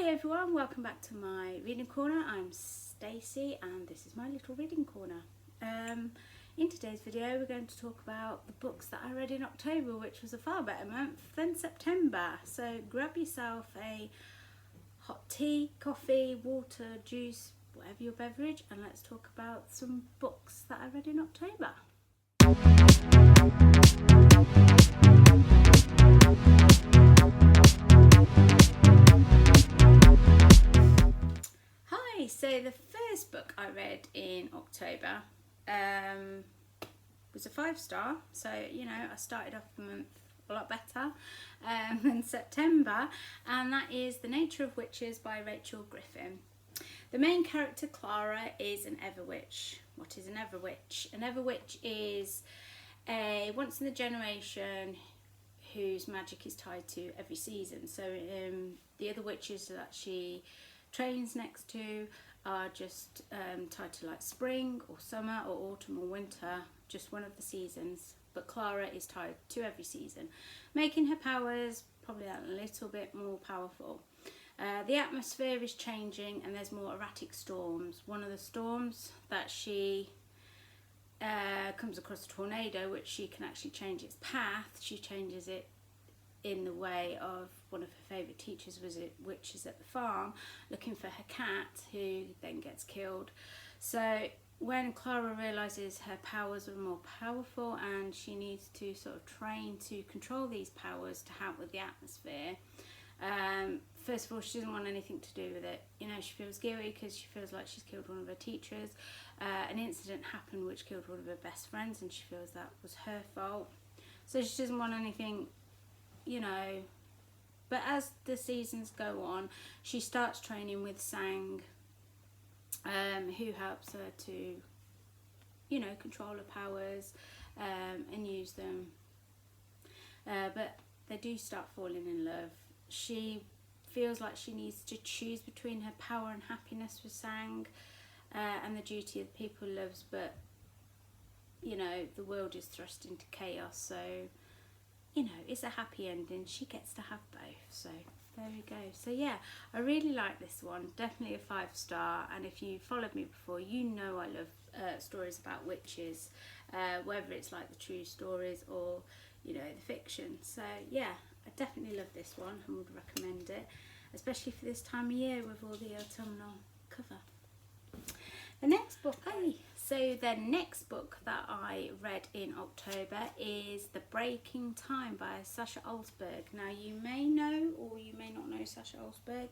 Hi everyone, welcome back to my reading corner. I'm Stacey and this is my little reading corner. In today's video we're going to talk about the books that I read in October, which was a far better month than September. So grab yourself a hot tea, coffee, water, juice, whatever your beverage, and let's talk about some books that I read in October. So the first book I read in October was a 5-star, so I started off the month a lot better than September, and that is The Nature of Witches by Rachel Griffin. The main character, Clara, is an Everwitch. What is an Everwitch? An Everwitch is a once in a generation whose magic is tied to every season. So the other witches that she trains next to are just tied to like spring or summer or autumn or winter, just one of the seasons. But Clara is tied to every season, making her powers probably a little bit more powerful. The atmosphere is changing and there's more erratic storms. One of the storms that she comes across a tornado, which she can actually change its path. She changes it in the way of one of her favourite teachers, which is at the farm looking for her cat, who then gets killed. So when Clara realises her powers are more powerful and she needs to sort of train to control these powers to help with the atmosphere, first of all, she doesn't want anything to do with it. She feels guilty because she feels like she's killed one of her teachers. An incident happened which killed one of her best friends and she feels that was her fault. So she doesn't want anything, but as the seasons go on, she starts training with Sang, who helps her to, control her powers and use them. But they do start falling in love. She feels like she needs to choose between her power and happiness with Sang and the duty of the people who loves, but, the world is thrust into chaos, so it's a happy ending. She gets to have both, so there we go. So yeah, I really like this one, definitely a 5-star, and if you followed me before, I love stories about witches, whether it's like the true stories or the fiction. So yeah, I definitely love this one and would recommend it, especially for this time of year with all the autumnal cover. The next book that I read in October is The Breaking Time by Sasha Alsberg. Now you may know or you may not know Sasha Alsberg,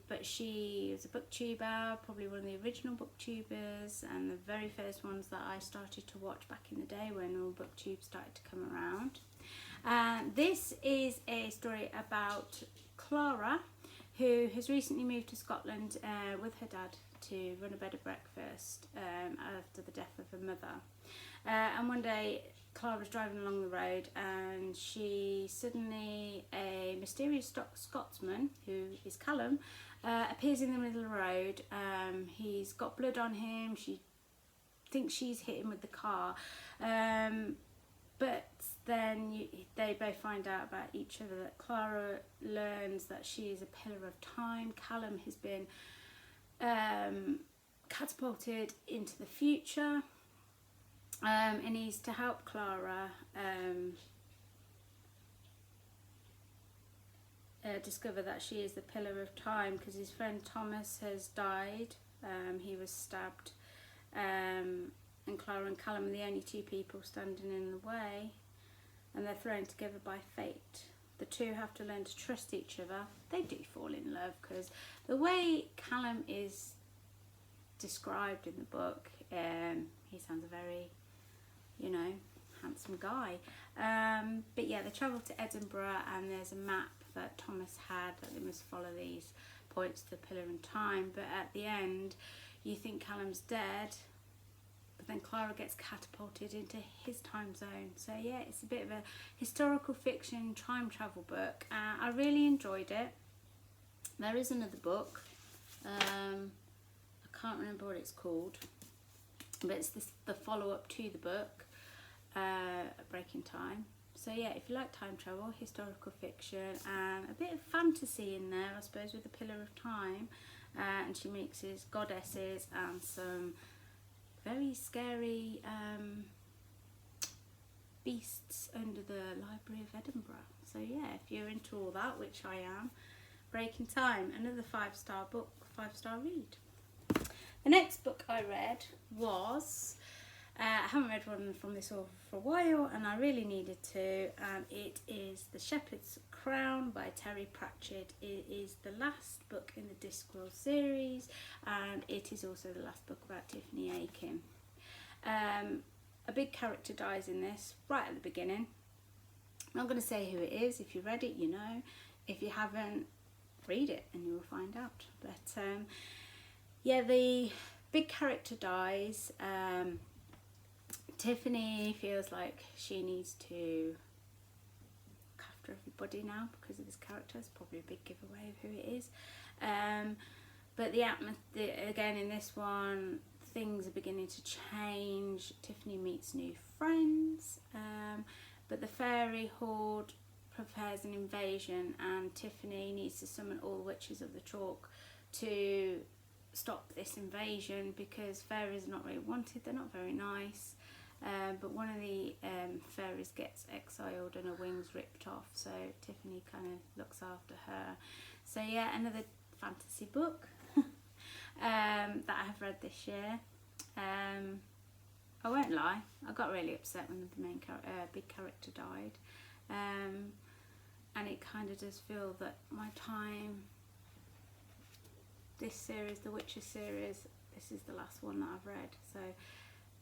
but she was a booktuber, probably one of the original booktubers and the very first ones that I started to watch back in the day when all booktubes started to come around. This is a story about Clara, who has recently moved to Scotland with her dad to run a bed and breakfast after the death of her mother. And one day Clara was driving along the road and a mysterious Scotsman, who is Callum, appears in the middle of the road. He's got blood on him. She thinks she's hit him with the car. But then they both find out about each other, that Clara learns that she is a pillar of time. Callum has been catapulted into the future, and he's to help Clara discover that she is the pillar of time, because his friend Thomas has died. He was stabbed, and Clara and Callum are the only two people standing in the way, and they're thrown together by fate. The two have to learn to trust each other. They do fall in love, because the way Callum is described in the book, he sounds a very, handsome guy. But yeah, they travel to Edinburgh and there's a map that Thomas had that they must follow these points to the pillar in time. But at the end, you think Callum's dead, but then Clara gets catapulted into his time zone. So yeah, it's a bit of a historical fiction time travel book. I really enjoyed it. There is another book. I can't remember what it's called, but it's the follow-up to the book, Breaking Time. So yeah, if you like time travel, historical fiction, and a bit of fantasy in there, I suppose, with the Pillar of Time, and she mixes goddesses and some very scary beasts under the Library of Edinburgh. So yeah, if you're into all that, which I am, Breaking Time, another 5-star book, 5-star read. The next book I read was, I haven't read one from this author for a while, and I really needed to, and it is The Shepherd's Crown by Terry Pratchett. It is the last book in the Discworld series, and it is also the last book about Tiffany Aiken. A big character dies in this right at the beginning. I'm not going to say who it is. If you read it, you know. If you haven't, read it and you will find out. But yeah, the big character dies. Tiffany feels like she needs to look after everybody now because of this character. It's probably a big giveaway of who it is. But again in this one, things are beginning to change. Tiffany meets new friends, but the fairy horde prepares an invasion, and Tiffany needs to summon all the witches of the chalk to stop this invasion because fairies are not very wanted, they're not very nice. But one of the fairies gets exiled and her wings ripped off, so Tiffany kind of looks after her. So yeah, another fantasy book that I have read this year. I won't lie, I got really upset when the main big character died, and it kind of does feel that my time, this series, the Witcher series, this is the last one that I've read, so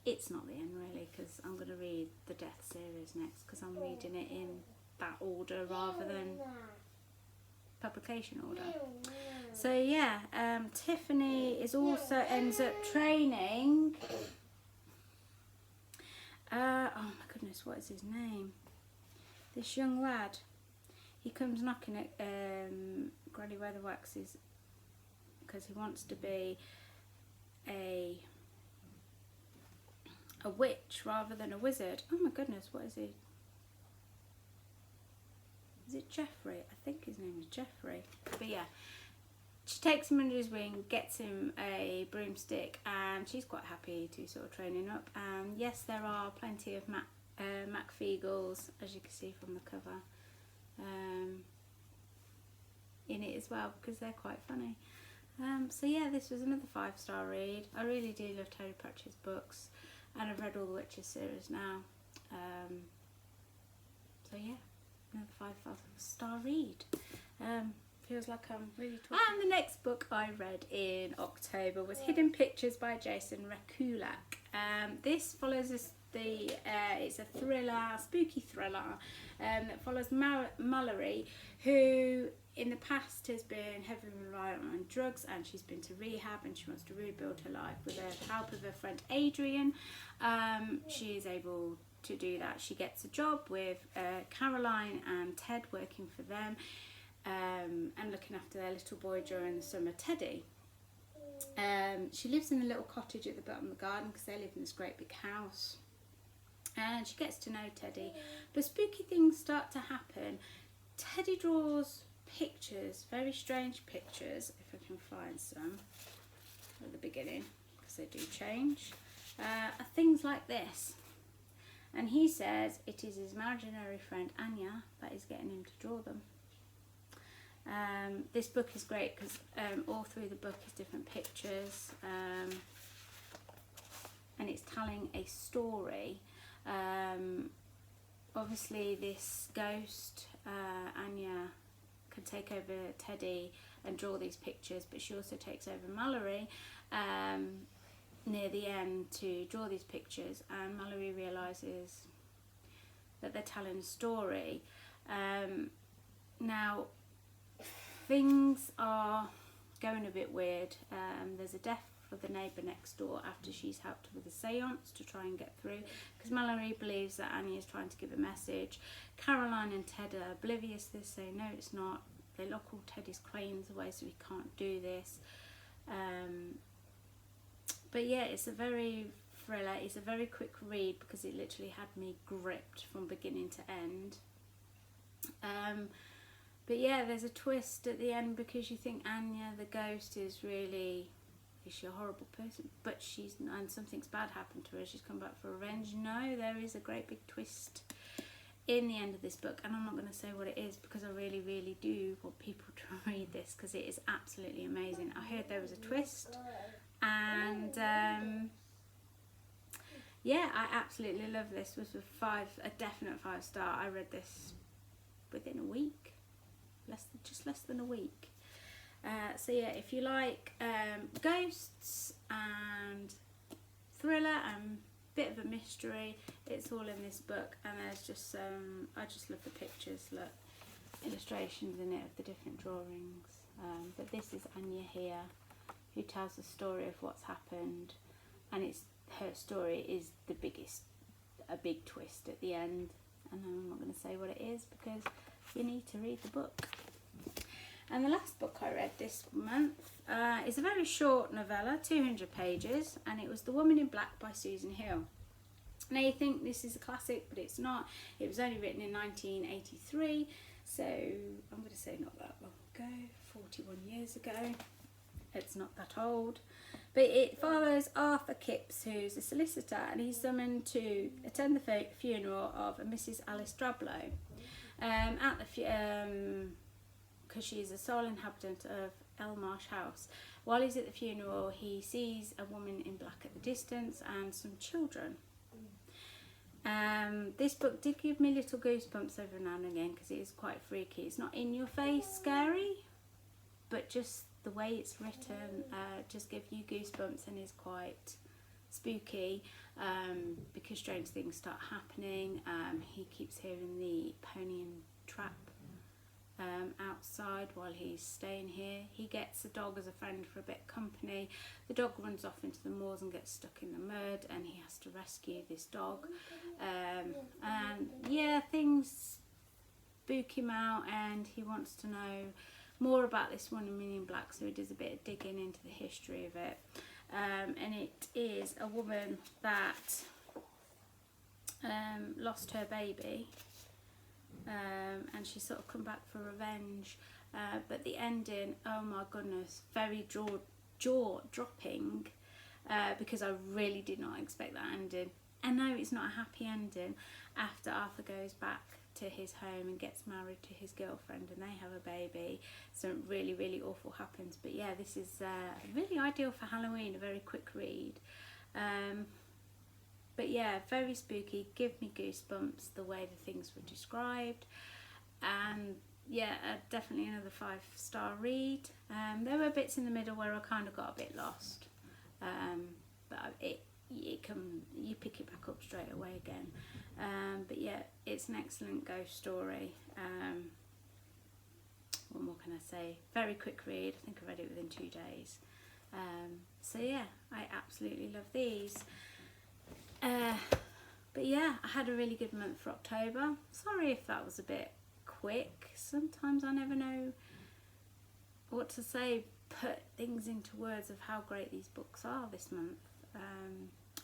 it's not the end really, because I'm going to read the Death series next, because I'm reading it in that order rather than publication order. So yeah, Tiffany is also ends up training, oh my goodness, what is his name? This young lad, he comes knocking at Granny Weatherwax's because he wants to be a witch rather than a wizard. Oh my goodness, what is he? Is it Jeffrey? I think his name is Jeffrey. But yeah, she takes him under his wing, gets him a broomstick, and she's quite happy to sort of train him up. And yes, there are plenty of McFeagles, as you can see from the cover, in it as well, because they're quite funny. So yeah, this was another 5-star read. I really do love Terry Pratchett's books, and I've read all the Witcher series now. So yeah, another 5-star read. Feels like I'm really talking. And the next book I read in October was Hidden Pictures by Jason Rekulak. This follows it's a thriller, spooky thriller, that follows Mallory, who in the past has been heavily reliant on drugs, and she's been to rehab and she wants to rebuild her life. With the help of her friend Adrian, she is able to do that. She gets a job with Caroline and Ted, working for them, and looking after their little boy during the summer, Teddy. She lives in a little cottage at the bottom of the garden because they live in this great big house, and she gets to know Teddy, but spooky things start to happen. Teddy draws pictures, very strange pictures, if I can find some at the beginning, because they do change, things like this, and he says it is his imaginary friend Anya that is getting him to draw them. This book is great because all through the book is different pictures, and it's telling a story. Obviously this ghost, Anya, can take over Teddy and draw these pictures, but she also takes over Mallory near the end to draw these pictures, and Mallory realises that they're telling a story. Now things are going a bit weird. There's a death for the neighbour next door after she's helped her with a seance to try and get through, because Mallory believes that Annie is trying to give a message. Caroline and Ted are oblivious to this, saying no it's not. They lock all Teddy's crayons away so he can't do this. But yeah, it's a very thriller. It's a very quick read because it literally had me gripped from beginning to end. But yeah, there's a twist at the end because you think Anya, the ghost, is she a horrible person? But and something's bad happened to her. She's come back for revenge. No, there is a great big twist in the end of this book, and I'm not going to say what it is because I really, really do want people to read this because it is absolutely amazing. I heard there was a twist, and yeah, I absolutely love this. This was a definite 5-star. I read this within a week, just less than a week. So yeah, if you like ghosts and thriller and bit of a mystery, it's all in this book. And there's just I just love the pictures, look, illustrations in it of the different drawings. But this is Anya here, who tells the story of what's happened, and her story is a big twist at the end, and I'm not going to say what it is because you need to read the book. And the last book I read this month is a very short novella, 200 pages, and it was The Woman in Black by Susan Hill. Now you think this is a classic, but it's not. It was only written in 1983, so I'm going to say not that long ago, 41 years ago. It's not that old. But it follows Arthur Kipps, who's a solicitor, and he's summoned to attend the funeral of a Mrs. Alice Drablow. Because she's a sole inhabitant of Elmarsh House. While he's at the funeral, he sees a woman in black at the distance and some children. This book did give me little goosebumps every now and again because it is quite freaky. It's not in your face scary, but just the way it's written just gives you goosebumps and is quite spooky because strange things start happening. He keeps hearing the pony and trap outside while he's staying here. He gets a dog as a friend for a bit of company. The dog runs off into the moors and gets stuck in the mud, and he has to rescue this dog. And yeah, things spook him out, and he wants to know more about this woman in black, so he does a bit of digging into the history of it. And it is a woman that lost her baby, and she's sort of come back for revenge, but the ending, oh my goodness, very jaw-dropping, because I really did not expect that ending. And no, it's not a happy ending. After Arthur goes back to his home and gets married to his girlfriend and they have a baby, something really, really awful happens. But yeah, this is really ideal for Halloween, a very quick read. But yeah, very spooky, give me goosebumps the way the things were described. And yeah, definitely another 5-star read. There were bits in the middle where I kind of got a bit lost, but you pick it back up straight away again. But yeah, it's an excellent ghost story. What more can I say? Very quick read. I think I read it within 2 days. So yeah, I absolutely love these. But yeah, I had a really good month for October. Sorry if that was a bit quick. Sometimes I never know what to say, put things into words of how great these books are this month.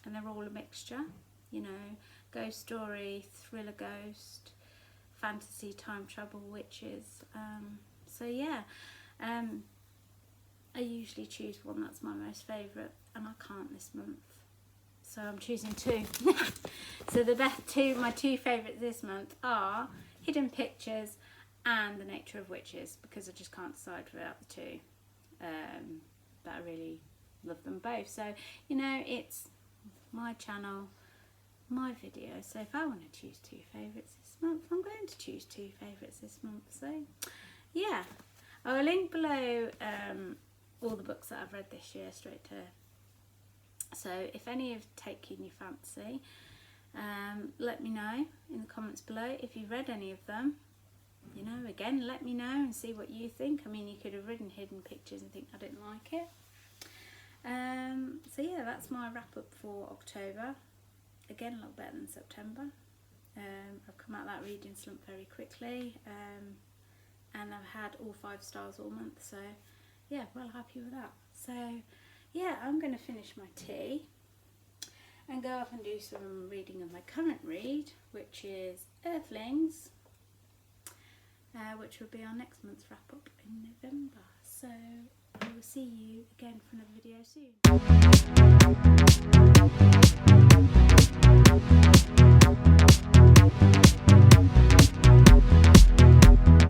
And they're all a mixture, you know, ghost story, thriller ghost, fantasy, time travel, witches. So yeah, I usually choose one that's my most favourite, and I can't this month. So I'm choosing 2. So my 2 favourites this month are Hidden Pictures and The Nature of Witches, because I just can't decide without the 2. But I really love them both. So, you know, it's my channel, my video. So if I want to choose 2 favourites this month, I'm going to choose 2 favourites this month. So yeah, I will link below all the books that I've read this year straight to. So if any have taken your fancy, let me know in the comments below. If you've read any of them, you know, again, let me know and see what you think. I mean, you could have written Hidden Pictures and think I didn't like it. So yeah, that's my wrap up for October. Again, a lot better than September. I've come out of that reading slump very quickly, and I've had all 5 stars all month, so yeah, well happy with that. So yeah, I'm going to finish my tea, and go off and do some reading of my current read, which is Earthlings, which will be our next month's wrap up in November. So I will see you again for another video soon.